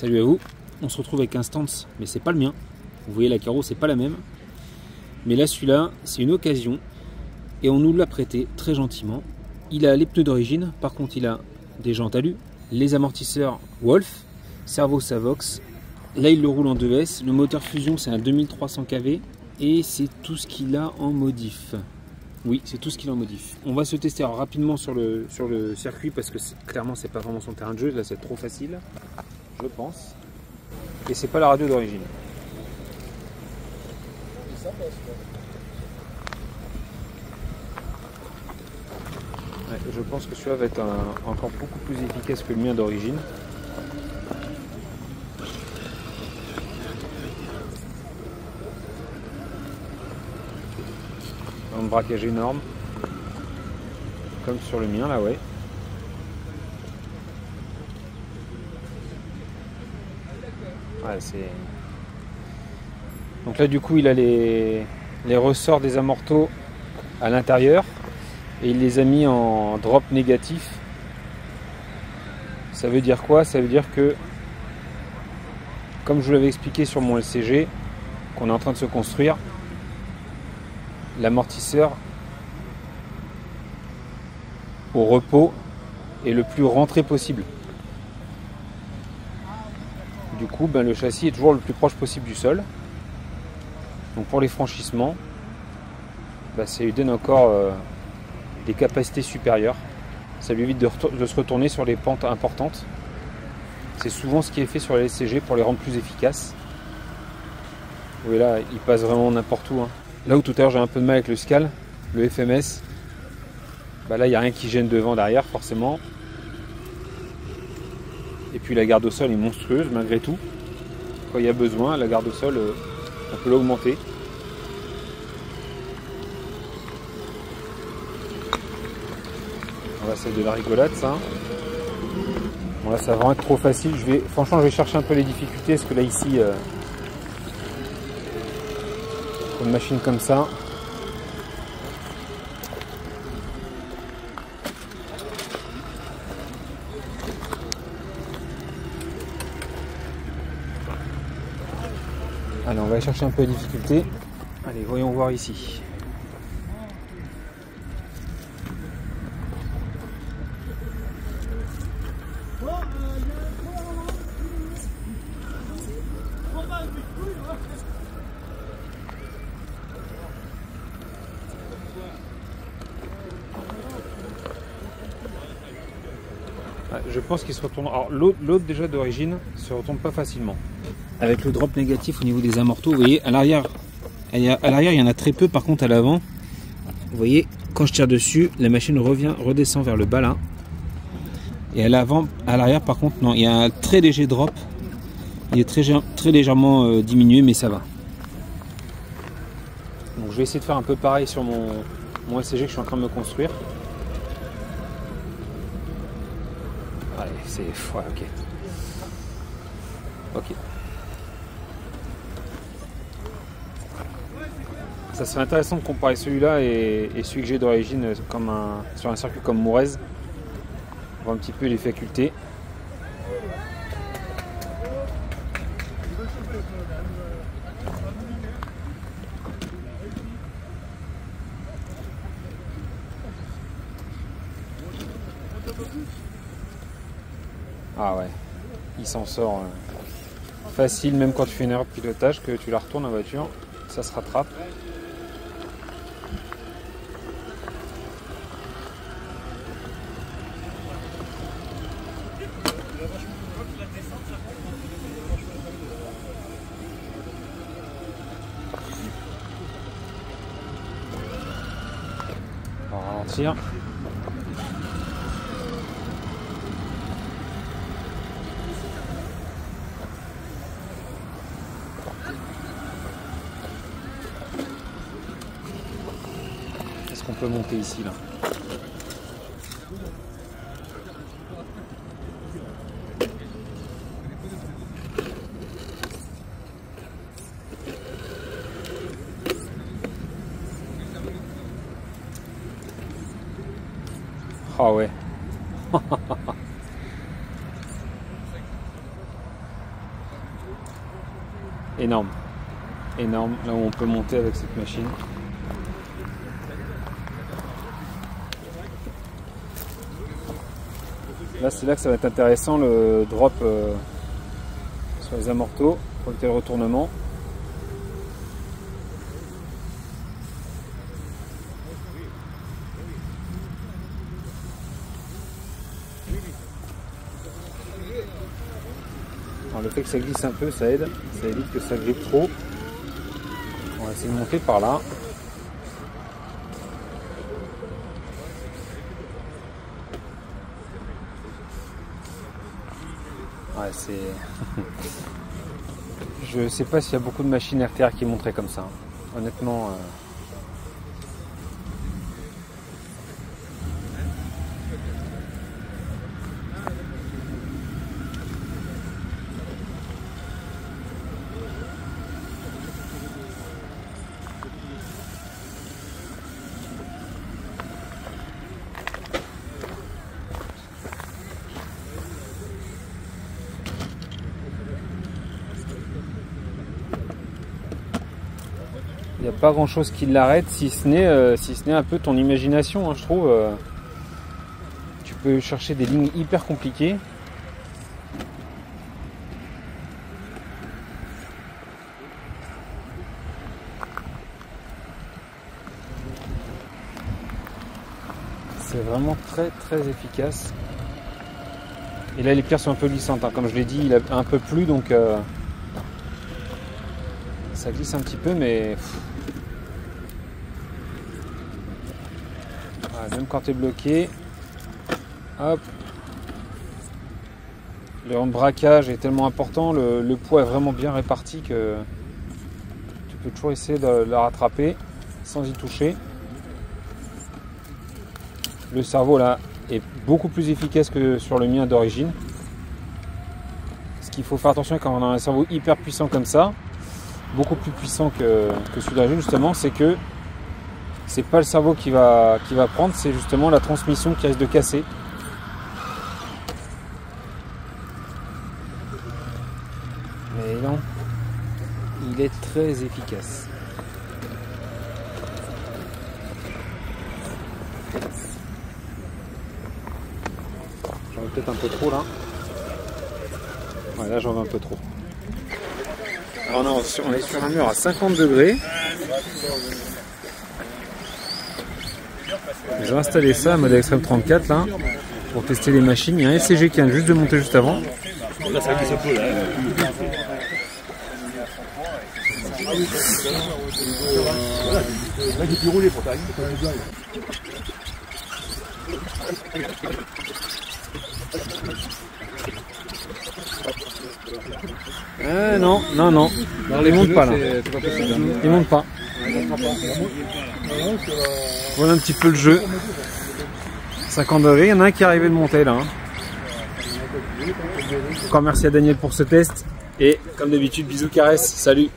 Salut à vous, on se retrouve avec un stance, mais c'est pas le mien. Vous voyez la carreau, c'est pas la même. Mais là, celui-là, c'est une occasion. Et on nous l'a prêté très gentiment. Il a les pneus d'origine, par contre il a des jantes alu, les amortisseurs Wolf, servo Savox. Là il le roule en 2S, le moteur fusion c'est un 2300 kV et c'est tout ce qu'il a en modif. Oui, c'est tout ce qu'il a en modif. On va se tester rapidement sur le circuit parce que clairement c'est pas vraiment son terrain de jeu, là c'est trop facile, je pense. Et c'est pas la radio d'origine. Ouais, je pense que celui-là va être encore beaucoup plus efficace que le mien d'origine. Un braquage énorme, comme sur le mien là, ouais. Ouais, c'est... Donc là du coup il a les ressorts des amortos à l'intérieur. Et il les a mis en drop négatif. Ça veut dire quoi? Ça veut dire que, comme je vous l'avais expliqué sur mon LCG, qu'on est en train de se construire, l'amortisseur au repos est le plus rentré possible. Du coup, le châssis est toujours le plus proche possible du sol. Donc pour les franchissements, ça lui donne encore... des capacités supérieures, ça lui évite de se retourner sur les pentes importantes. C'est souvent ce qui est fait sur les LCG pour les rendre plus efficaces. Vous voyez là, il passe vraiment n'importe où. Là où tout à l'heure j'ai un peu de mal avec le Scal, le FMS, là il n'y a rien qui gêne devant, derrière forcément. Et puis la garde au sol est monstrueuse malgré tout. Quand il y a besoin, la garde au sol, on peut l'augmenter. C'est de la rigolade ça. Bon là ça va vraiment être trop facile. Franchement je vais chercher un peu les difficultés parce que là ici pour une machine comme ça. Allez, on va aller chercher un peu les difficultés. Allez, voyons voir ici. Je pense qu'il se retourne. Alors l'autre déjà d'origine se retourne pas facilement. Avec le drop négatif au niveau des amortos, vous voyez à l'arrière, il y en a très peu. Par contre à l'avant, vous voyez quand je tire dessus, la machine redescend vers le bas là. Et à l'avant, à l'arrière par contre non, il y a un très léger drop. Il est très légèrement diminué, mais ça va. Donc je vais essayer de faire un peu pareil sur mon LCG que je suis en train de me construire. Allez, c'est... Ouais, ok. Ok. Ça serait intéressant de comparer celui-là et celui que j'ai d'origine sur un circuit comme Mourez. On voit un petit peu les facultés. Ah ouais, il s'en sort facile, même quand tu fais une erreur de pilotage, que tu la retournes en voiture, ça se rattrape. On va ralentir. On peut monter ici là. Ah ouais. énorme. Énorme, là où on peut monter avec cette machine. Là c'est là que ça va être intéressant, le drop sur les amortos pour éviter le retournement. Alors, le fait que ça glisse un peu, ça aide, ça évite que ça grippe trop. On va essayer de monter par là. Ouais, c'est... Je sais pas s'il y a beaucoup de machines RTR qui monteraient comme ça. Honnêtement... Il n'y a pas grand chose qui l'arrête, si ce n'est un peu ton imagination, hein, je trouve. Tu peux chercher des lignes hyper compliquées. C'est vraiment très très efficace. Et là les pierres sont un peu glissantes, hein. Comme je l'ai dit, il a un peu plu, donc ça glisse un petit peu, mais voilà, même quand tu es bloqué, hop, le braquage est tellement important, le poids est vraiment bien réparti que tu peux toujours essayer de la rattraper sans y toucher. Le cerveau là est beaucoup plus efficace que sur le mien d'origine. Ce qu'il faut faire attention quand on a un cerveau hyper puissant comme ça, beaucoup plus puissant que celui d'origine justement, c'est que c'est pas le cerveau qui va prendre, c'est justement la transmission qui risque de casser. Mais non, il est très efficace. J'en veux peut-être un peu trop là. Ouais, là j'en veux un peu trop. Alors non, on est sur un mur à 50 degrés. Je vais installer ça à mode Extreme 34 là pour tester les machines. Il y a un SCG qui vient juste de monter juste avant. Là ça glisse un peu là. Là j'ai pu rouler pour t'arriver. Non, non, non. Il monte pas là. Il monte pas. Voilà un petit peu le jeu. 50 degrés, il y en a un qui est arrivé de monter là. Encore merci à Daniel pour ce test. Et comme d'habitude, bisous, caresses. Salut.